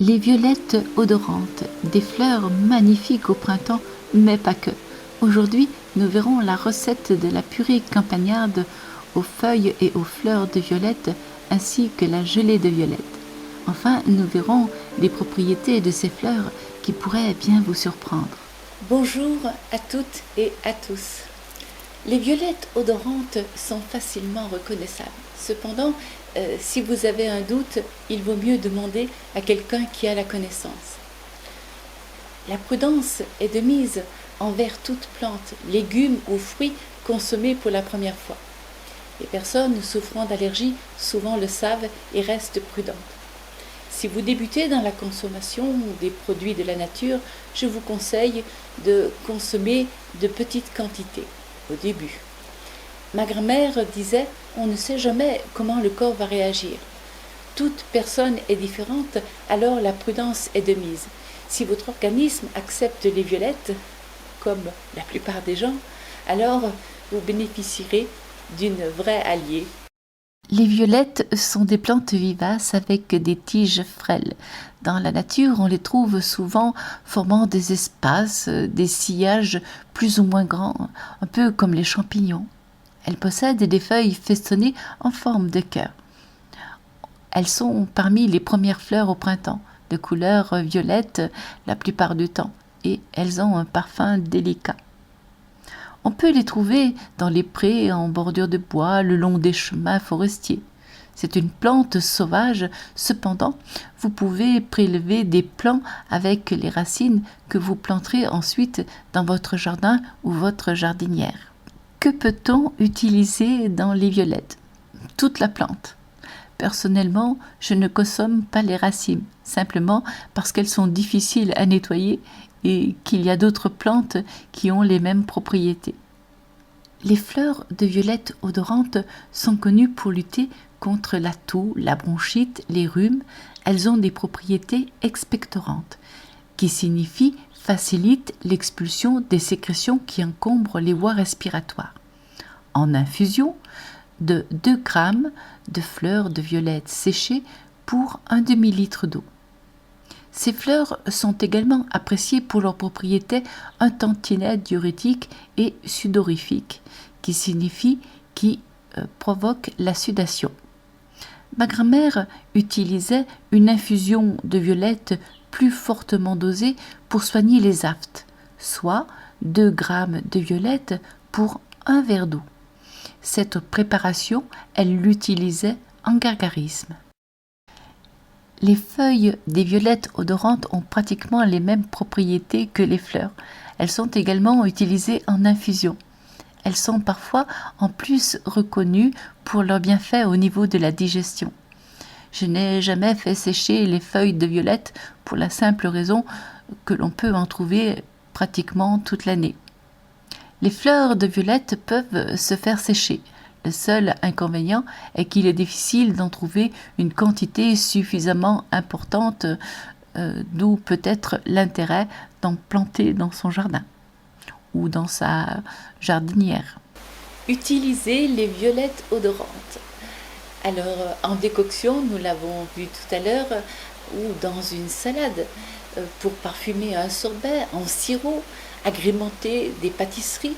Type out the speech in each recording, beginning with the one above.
Les violettes odorantes, des fleurs magnifiques au printemps, mais pas que. Aujourd'hui, nous verrons la recette de la purée campagnarde aux feuilles et aux fleurs de violette, ainsi que la gelée de violette. Enfin, nous verrons les propriétés de ces fleurs qui pourraient bien vous surprendre. Bonjour à toutes et à tous. Les violettes odorantes sont facilement reconnaissables. Cependant, si vous avez un doute, il vaut mieux demander à quelqu'un qui a la connaissance. La prudence est de mise envers toute plante, légumes ou fruits consommés pour la première fois. Les personnes souffrant d'allergies souvent le savent et restent prudentes. Si vous débutez dans la consommation des produits de la nature, je vous conseille de consommer de petites quantités au début. Ma grand-mère disait « on ne sait jamais comment le corps va réagir ». Toute personne est différente, alors la prudence est de mise. Si votre organisme accepte les violettes, comme la plupart des gens, alors vous bénéficierez d'une vraie alliée. Les violettes sont des plantes vivaces avec des tiges frêles. Dans la nature, on les trouve souvent formant des espaces, des sillages plus ou moins grands, un peu comme les champignons. Elles possèdent des feuilles festonnées en forme de cœur. Elles sont parmi les premières fleurs au printemps, de couleur violette la plupart du temps, et elles ont un parfum délicat. On peut les trouver dans les prés, en bordure de bois, le long des chemins forestiers. C'est une plante sauvage, cependant, vous pouvez prélever des plants avec les racines que vous planterez ensuite dans votre jardin ou votre jardinière. Que peut-on utiliser dans les violettes? Toute la plante. Personnellement, je ne consomme pas les racines, simplement parce qu'elles sont difficiles à nettoyer et qu'il y a d'autres plantes qui ont les mêmes propriétés. Les fleurs de violette odorantes sont connues pour lutter contre la toux, la bronchite, les rhumes. Elles ont des propriétés expectorantes, qui signifie facilite l'expulsion des sécrétions qui encombrent les voies respiratoires. En infusion, de 2 grammes de fleurs de violette séchées pour 1 demi-litre d'eau. Ces fleurs sont également appréciées pour leurs propriétés intentinelles diurétiques et sudorifiques, qui signifie qui provoquent la sudation. Ma grand-mère utilisait une infusion de violette plus fortement dosée pour soigner les aphtes, soit 2 grammes de violette pour 1 verre d'eau. Cette préparation, elle l'utilisait en gargarisme. Les feuilles des violettes odorantes ont pratiquement les mêmes propriétés que les fleurs. Elles sont également utilisées en infusion. Elles sont parfois en plus reconnues pour leurs bienfaits au niveau de la digestion. Je n'ai jamais fait sécher les feuilles de violette pour la simple raison que l'on peut en trouver pratiquement toute l'année. Les fleurs de violette peuvent se faire sécher. Le seul inconvénient est qu'il est difficile d'en trouver une quantité suffisamment importante, d'où peut-être l'intérêt d'en planter dans son jardin ou dans sa jardinière. Utilisez les violettes odorantes. Alors, en décoction, nous l'avons vu tout à l'heure, ou dans une salade, pour parfumer un sorbet, en sirop, agrémenter des pâtisseries.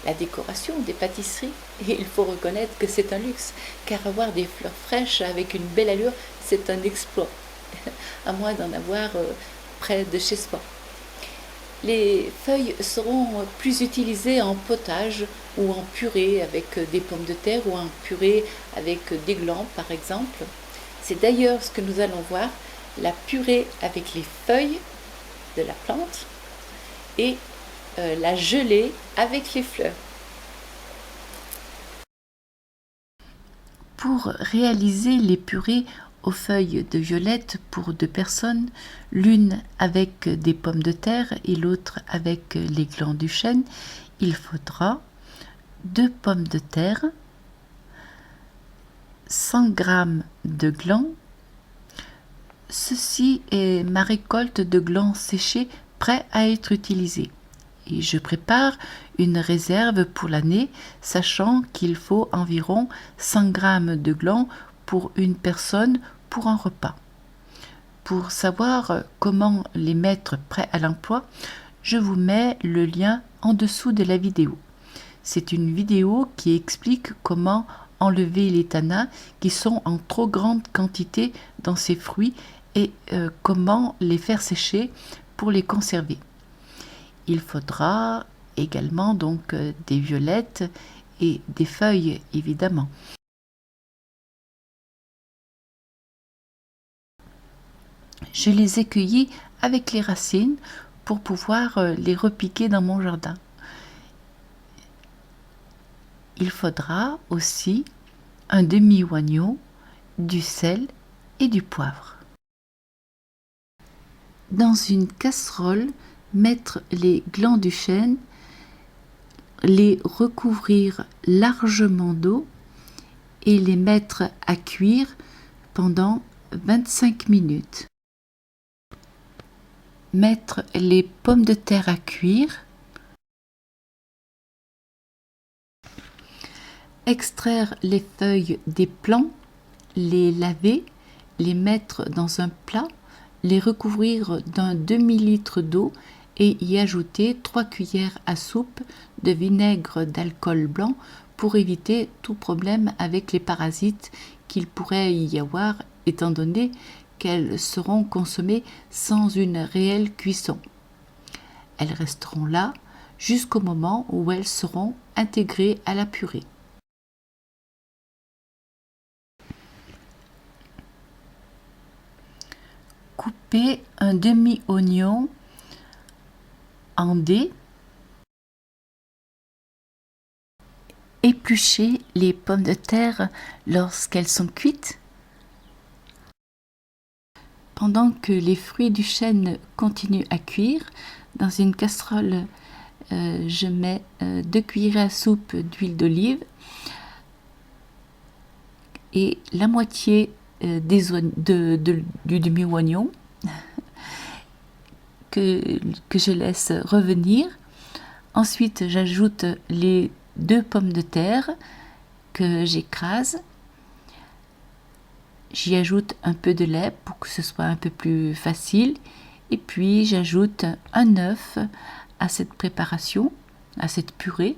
La décoration des pâtisseries, et il faut reconnaître que c'est un luxe, car avoir des fleurs fraîches avec une belle allure, c'est un exploit, à moins d'en avoir près de chez soi. Les feuilles seront plus utilisées en potage ou en purée avec des pommes de terre ou en purée avec des glands par exemple. C'est d'ailleurs ce que nous allons voir, la purée avec les feuilles de la plante et la gelée avec les fleurs. Pour réaliser les purées aux feuilles de violette pour 2 personnes, l'une avec des pommes de terre et l'autre avec les glands du chêne, il faudra 2 pommes de terre, 100 g de glands. Ceci est ma récolte de glands séchés prêts à être utilisés. Et je prépare une réserve pour l'année, sachant qu'il faut environ 100 g de glands pour une personne pour un repas. Pour savoir comment les mettre prêts à l'emploi, je vous mets le lien en dessous de la vidéo. C'est une vidéo qui explique comment enlever les tanins qui sont en trop grande quantité dans ces fruits et comment les faire sécher pour les conserver. Il faudra également donc des violettes et des feuilles évidemment. Je les ai cueillis avec les racines pour pouvoir les repiquer dans mon jardin. Il faudra aussi un demi-oignon, du sel et du poivre. Dans une casserole, mettre les glands du chêne, les recouvrir largement d'eau et les mettre à cuire pendant 25 minutes. Mettre les pommes de terre à cuire. Extraire les feuilles des plants, les laver, les mettre dans un plat, les recouvrir d'un demi-litre d'eau et y ajouter 3 cuillères à soupe de vinaigre d'alcool blanc pour éviter tout problème avec les parasites qu'il pourrait y avoir étant donné qu'elles seront consommées sans une réelle cuisson. Elles resteront là jusqu'au moment où elles seront intégrées à la purée. Coupez un demi-oignon en dés. Épluchez les pommes de terre lorsqu'elles sont cuites. Pendant que les fruits du chêne continuent à cuire, dans une casserole, je mets 2 cuillerées à soupe d'huile d'olive et la moitié du demi-oignon que je laisse revenir. Ensuite, j'ajoute les 2 pommes de terre que j'écrase. J'y ajoute un peu de lait pour que ce soit un peu plus facile. Et puis, j'ajoute un œuf à cette préparation, à cette purée,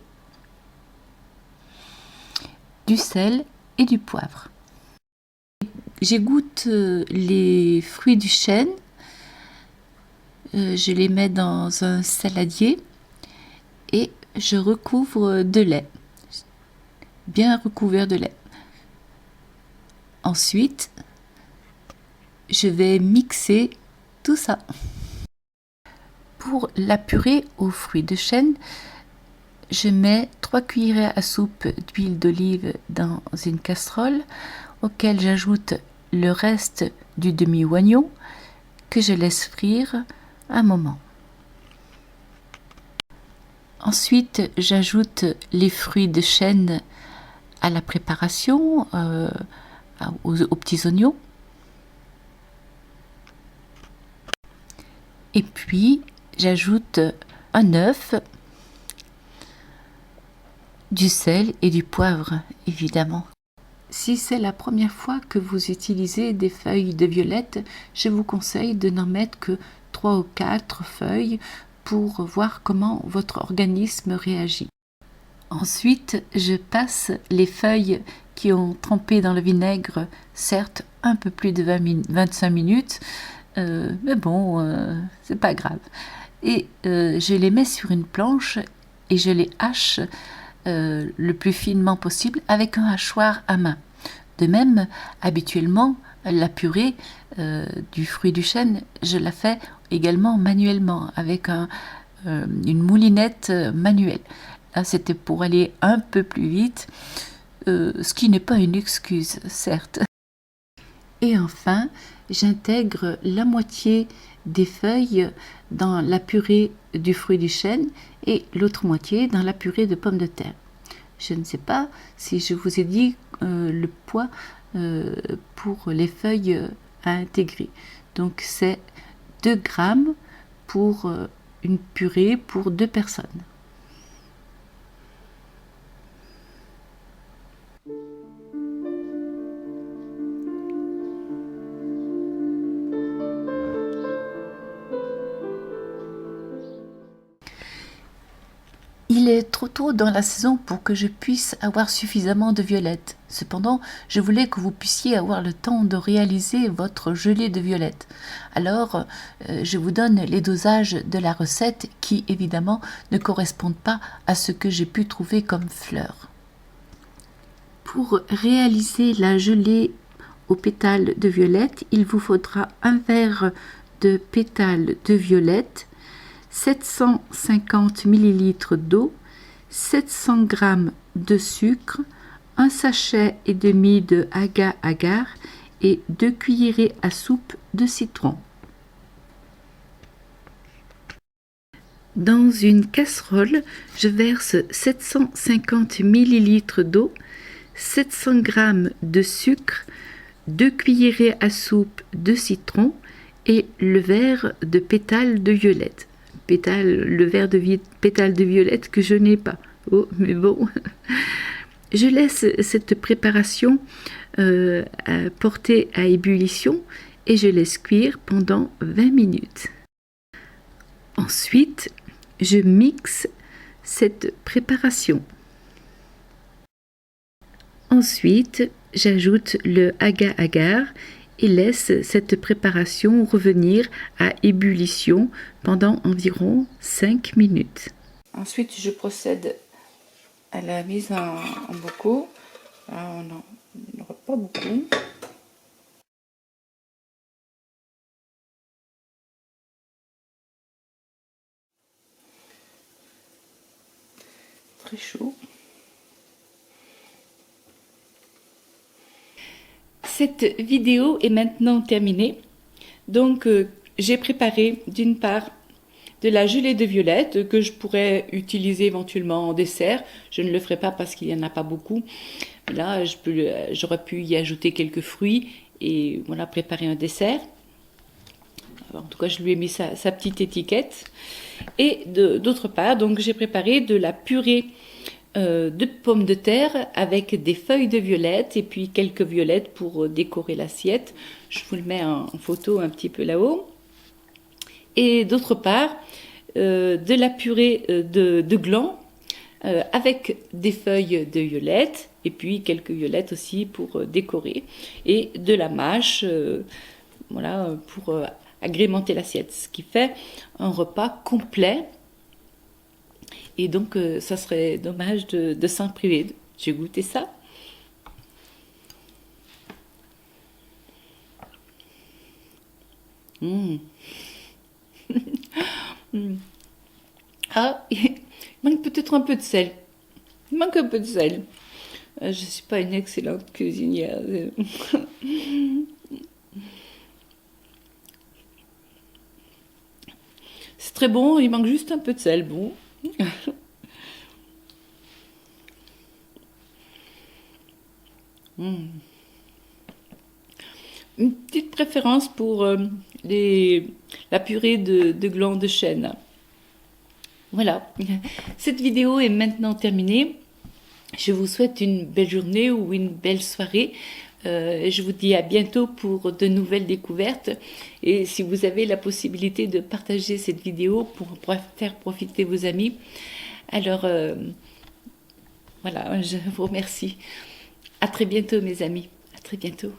du sel et du poivre. J'égoutte les fruits du chêne. Je les mets dans un saladier et je recouvre de lait, bien recouvert de lait. Ensuite, je vais mixer tout ça. Pour la purée aux fruits de chêne, je mets 3 cuillerées à soupe d'huile d'olive dans une casserole auquel j'ajoute le reste du demi-oignon que je laisse frire un moment. Ensuite, j'ajoute les fruits de chêne à la préparation, aux petits oignons. Et puis, j'ajoute un œuf, du sel et du poivre, évidemment. Si c'est la première fois que vous utilisez des feuilles de violette, je vous conseille de n'en mettre que 3 ou 4 feuilles pour voir comment votre organisme réagit. Ensuite, je passe les feuilles qui ont trempé dans le vinaigre, certes un peu plus de 25 minutes, mais bon, c'est pas grave. Et je les mets sur une planche et je les hache le plus finement possible avec un hachoir à main. De même, habituellement, la purée du fruit du chêne, je la fais également manuellement avec une moulinette manuelle. Là, c'était pour aller un peu plus vite, ce qui n'est pas une excuse, certes. Et enfin, j'intègre la moitié des feuilles dans la purée du fruit du chêne et l'autre moitié dans la purée de pommes de terre. Je ne sais pas si je vous ai dit le poids pour les feuilles à intégrer. Donc c'est 2 grammes pour une purée pour 2 personnes. Il est trop tôt dans la saison pour que je puisse avoir suffisamment de violettes. Cependant, je voulais que vous puissiez avoir le temps de réaliser votre gelée de violettes. Alors, je vous donne les dosages de la recette qui, évidemment, ne correspondent pas à ce que j'ai pu trouver comme fleurs. Pour réaliser la gelée aux pétales de violette, il vous faudra un verre de pétales de violette, 750 ml d'eau, 700 g de sucre, un sachet et demi de agar-agar et 2 cuillerées à soupe de citron. Dans une casserole, je verse 750 ml d'eau, 700 g de sucre, 2 cuillerées à soupe de citron et le verre de pétales de violette. Le verre de pétales de violette que je n'ai pas. Oh, mais bon. Je laisse cette préparation porter à ébullition et je laisse cuire pendant 20 minutes. Ensuite, je mixe cette préparation. Ensuite, j'ajoute le agar-agar et laisse cette préparation revenir à ébullition pendant environ 5 minutes. Ensuite, je procède à la mise en bocaux. Là, on n'en aura pas beaucoup. Très chaud. Cette vidéo est maintenant terminée. Donc, j'ai préparé d'une part de la gelée de violette que je pourrais utiliser éventuellement en dessert. Je ne le ferai pas parce qu'il n'y en a pas beaucoup. Là, j'aurais pu y ajouter quelques fruits et voilà, préparer un dessert. Alors, en tout cas, je lui ai mis sa petite étiquette. Et d'autre part, donc j'ai préparé de la purée de pommes de terre avec des feuilles de violette et puis quelques violettes pour décorer l'assiette. Je vous le mets en photo un petit peu là-haut. Et d'autre part, de la purée de gland avec des feuilles de violette et puis quelques violettes aussi pour décorer. Et de la mâche voilà, pour agrémenter l'assiette. Ce qui fait un repas complet. Et donc, ça serait dommage de s'en priver. J'ai goûté ça. Ah, il manque peut-être un peu de sel. Il manque un peu de sel. Je ne suis pas une excellente cuisinière. C'est très bon, il manque juste un peu de sel. Bon. Une petite préférence pour la purée de gland de chêne. Voilà, cette vidéo est maintenant terminée. Je vous souhaite une belle journée ou une belle soirée. Je vous dis à bientôt pour de nouvelles découvertes. Et si vous avez la possibilité de partager cette vidéo pour faire profiter vos amis, alors voilà, je vous remercie. À très bientôt mes amis, à très bientôt.